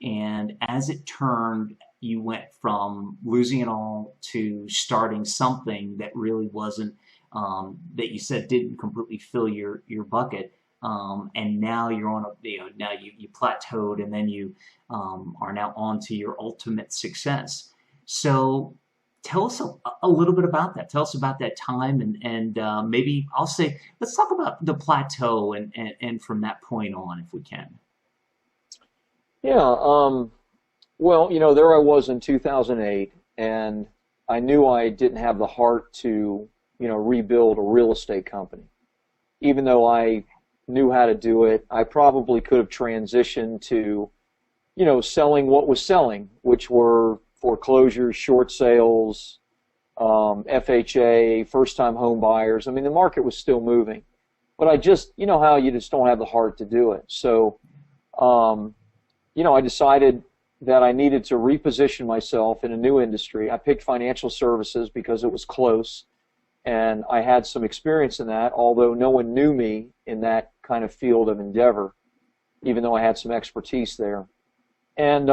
And as it turned, you went from losing it all to starting something that really wasn't, that you said didn't completely fill your bucket. And now you're on a, now you plateaued, and then you are now on to your ultimate success. So tell us a little bit about that. Tell us about that time, and maybe I'll say, let's talk about the plateau and from that point on, if we can. Yeah. Well, there I was in 2008, and I knew I didn't have the heart to, rebuild a real estate company. Even though I knew how to do it, I probably could have transitioned to, selling what was selling, which were foreclosures, short sales, FHA, first-time home buyers. I mean, the market was still moving, but I just, how you just don't have the heart to do it. So, I decided that I needed to reposition myself in a new industry. I picked financial services because it was close, and I had some experience in that, although no one knew me in that kind of field of endeavor, even though I had some expertise there. And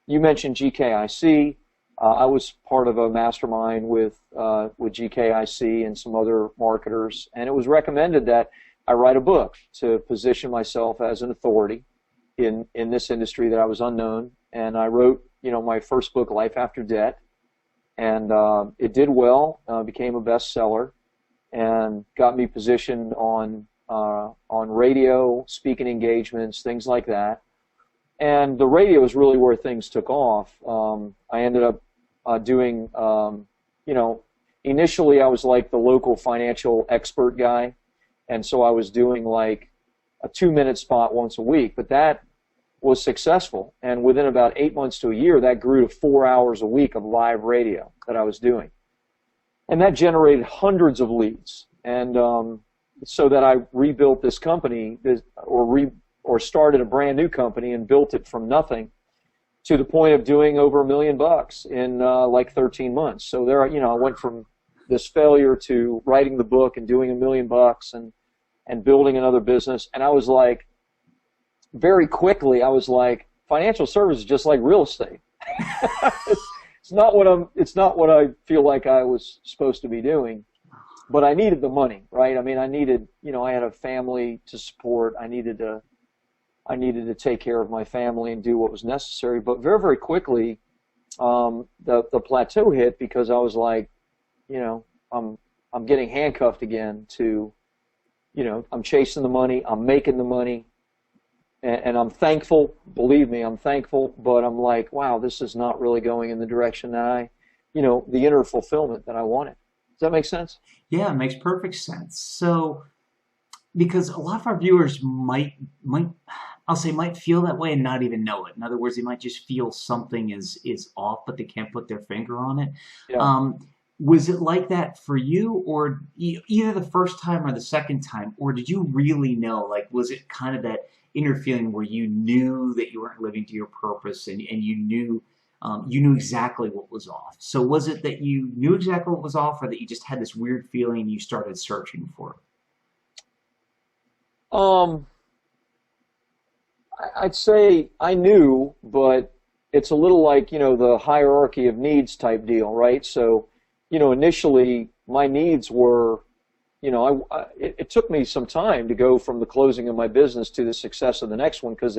you mentioned GKIC. I was part of a mastermind with GKIC and some other marketers, and it was recommended that I write a book to position myself as an authority in this industry that I was unknown. And I wrote, my first book, Life After Debt, and it did well, became a bestseller, and got me positioned on radio, speaking engagements, things like that. And the radio is really where things took off. I ended up doing, initially I was like the local financial expert guy, and so I was doing like a 2-minute spot once a week, but that was successful, and within about 8 months to a year, that grew to 4 hours a week of live radio that I was doing, and that generated hundreds of leads. And so that I rebuilt this company, or started a brand new company and built it from nothing to the point of doing over $1 million in like 13 months. So there, I went from this failure to writing the book and doing $1 million and building another business, and I was like, very quickly, I was like, financial services is just like real estate. It's not what I feel like I was supposed to be doing, but I needed the money, right? I mean, I had a family to support. I needed to take care of my family and do what was necessary. But very, very quickly, the plateau hit, because I was like, I'm getting handcuffed again to, I'm chasing the money, I'm making the money. And I'm thankful, believe me, I'm thankful, but I'm like, wow, this is not really going in the direction that the inner fulfillment that I wanted. Does that make sense? Yeah, it makes perfect sense. So, because a lot of our viewers might feel that way and not even know it. In other words, they might just feel something is off, but they can't put their finger on it. Yeah. Was it like that for you, or either the first time or the second time, or did you really know? Like, was it kind of that inner feeling where you knew that you weren't living to your purpose, and you knew exactly what was off? So was it that you knew exactly what was off, or that you just had this weird feeling and you started searching for it? I'd say I knew, but it's a little like, the hierarchy of needs type deal, right? So, initially my needs were, it took me some time to go from the closing of my business to the success of the next one, because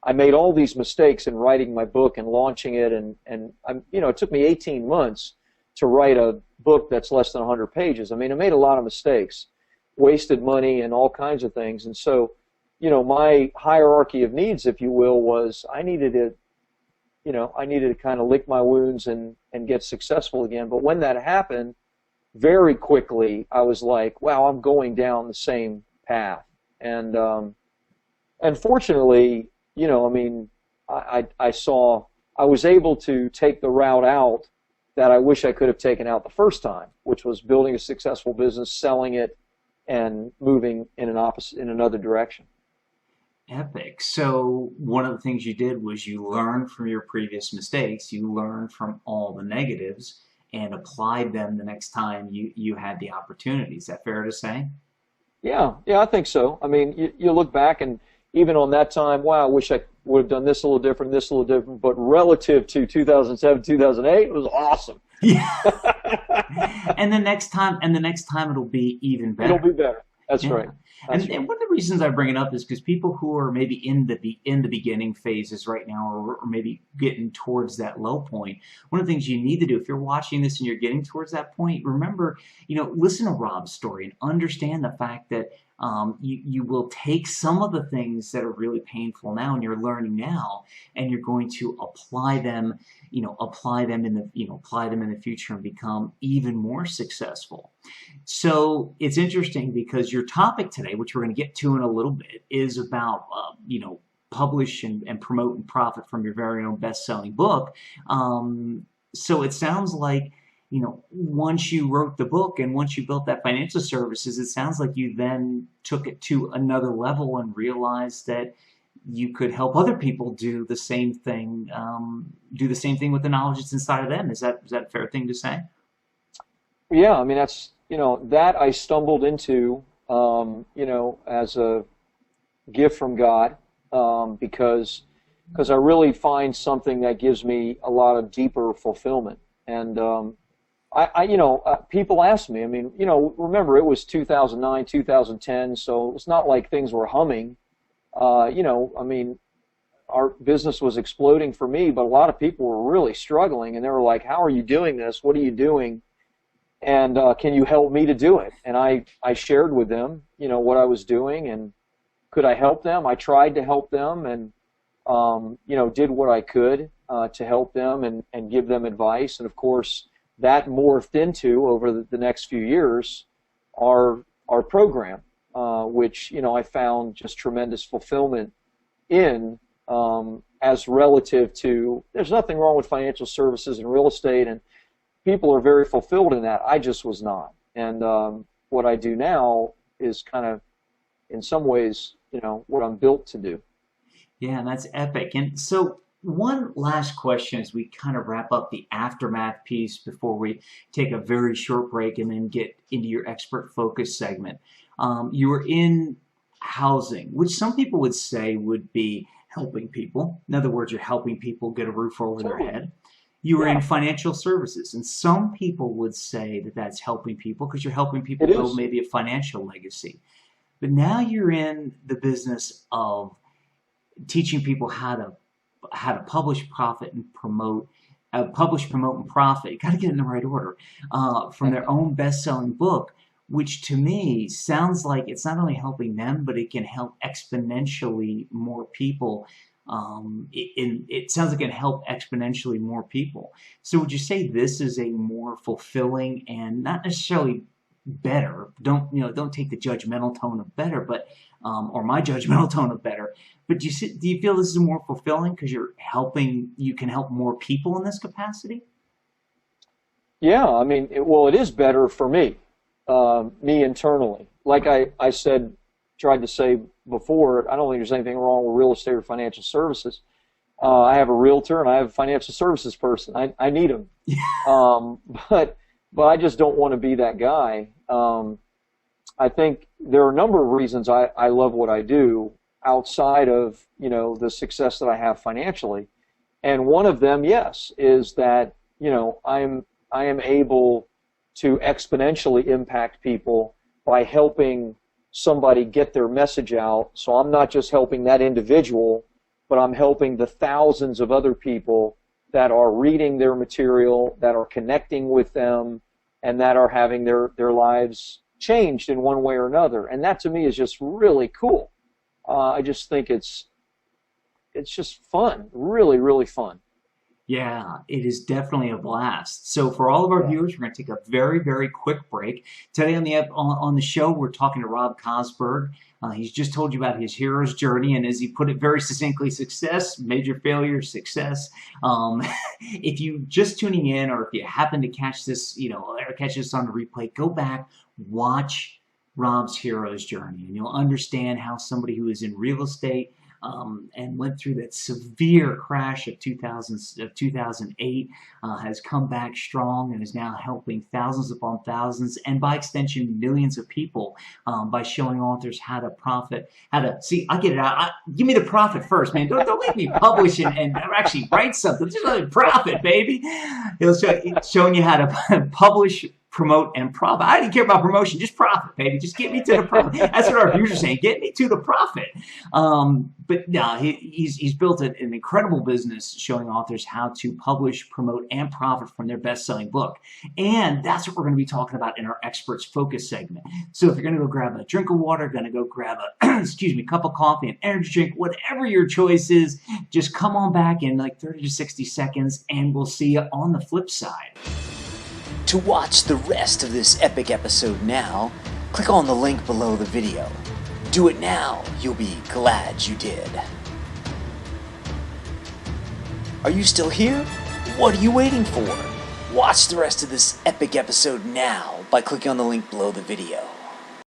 I made all these mistakes in writing my book and launching it, and it took me 18 months to write a book that's less than 100 pages. I mean, I made a lot of mistakes, wasted money and all kinds of things. And so, my hierarchy of needs, if you will, was I needed to kind of lick my wounds and get successful again. But when that happened, very quickly, I was like, wow, I'm going down the same path. And fortunately, I was able to take the route out that I wish I could have taken out the first time, which was building a successful business, selling it, and moving in another direction. Epic. So one of the things you did was you learned from your previous mistakes, you learned from all the negatives, and applied them the next time you had the opportunity. Is that fair to say? Yeah, I think so. I mean, you look back and, even on that time, wow, I wish I would have done this a little different, this a little different. But relative to 2007, 2008, it was awesome. Yeah. And the next time it'll be even better. It'll be better. That's Yeah. right. That's right. And one of the reasons I bring it up is because people who are maybe in the beginning phases right now, or maybe getting towards that low point, one of the things you need to do if you're watching this and you're getting towards that point, remember, listen to Rob's story and understand the fact that you will take some of the things that are really painful now and you're learning now, and you're going to apply them, apply them in the future and become even more successful. So it's interesting because your topic today, which we're going to get to in a little bit, is about publish and promote and profit from your very own best-selling book. So it sounds like once you wrote the book and once you built that financial services, it sounds like you then took it to another level and realized that you could help other people do the same thing with the knowledge that's inside of them. Is that a fair thing to say? Yeah, I mean, that's, that I stumbled into, as a gift from God, because I really find something that gives me a lot of deeper fulfillment. And people ask me, I mean, remember it was 2009, 2010, so it's not like things were humming. I mean, our business was exploding for me, but a lot of people were really struggling, and they were like, how are you doing this? What are you doing? And can you help me to do it? And I shared with them, what I was doing, and could I help them? I tried to help them, and did what I could to help them and give them advice. And of course, that morphed into, over the next few years, our program, which I found just tremendous fulfillment in, as relative to, there's nothing wrong with financial services and real estate, and people are very fulfilled in that. I just was not. And what I do now is kind of, in some ways, what I'm built to do. Yeah, and that's epic. And so one last question as we kind of wrap up the aftermath piece before we take a very short break and then get into your expert focus segment. You were in housing, which some people would say would be helping people. In other words, you're helping people get a roof over their head. You were in financial services, and some people would say that that's helping people because you're helping people build maybe a financial legacy. But now you're in the business of teaching people how to publish, profit, and promote. Publish, promote, and profit. You got to get it in the right order from their own best-selling book, which to me sounds like it's not only helping them, but it can help exponentially more people. It sounds like it can help exponentially more people. So would you say this is a more fulfilling and not necessarily better? Don't take the judgmental tone of better, but or my judgmental tone of better. But do you feel this is more fulfilling because you can help more people in this capacity? Yeah, I mean, it is better for me, me internally. Like I tried to say before, I don't think there's anything wrong with real estate or financial services. I have a realtor and I have a financial services person. I need them. But I just don't want to be that guy. I think there are a number of reasons I love what I do outside of, the success that I have financially. And one of them, yes, is that, I am able to exponentially impact people by helping somebody get their message out. So I'm not just helping that individual, but I'm helping the thousands of other people that are reading their material, that are connecting with them, and that are having their lives changed in one way or another. And that to me is just really cool. I just think it's just fun, really, really fun. Yeah, it is definitely a blast. So for all of our viewers, we're going to take a very, very quick break. Today on the show, we're talking to Rob Kosberg. He's just told you about his hero's journey, and as he put it very succinctly, success, major failure, success. If you just tuning in, or if you happen to catch this, or catch this on the replay, go back, watch Rob's hero's journey, and you'll understand how somebody who is in real estate and went through that severe crash of 2008, has come back strong and is now helping thousands upon thousands, and by extension, millions of people, by showing authors how to profit, how to see. I get it out. Give me the profit first, man. Don't make me publish and actually write something. Just let me profit, baby. It's showing you how to publish, promote, and profit. I didn't care about promotion, just profit, baby. Just get me to the profit. That's what our viewers are saying. Get me to the profit. But no, he's built an incredible business showing authors how to publish, promote, and profit from their best-selling book. And that's what we're going to be talking about in our Experts Focus segment. So if you're going to go grab a drink of water, going to go grab a excuse me, cup of coffee, an energy drink, whatever your choice is, just come on back in like 30 to 60 seconds, and we'll see you on the flip side. To watch the rest of this epic episode now, click on the link below the video. Do it now, you'll be glad you did. Are you still here? What are you waiting for? Watch the rest of this epic episode now by clicking on the link below the video.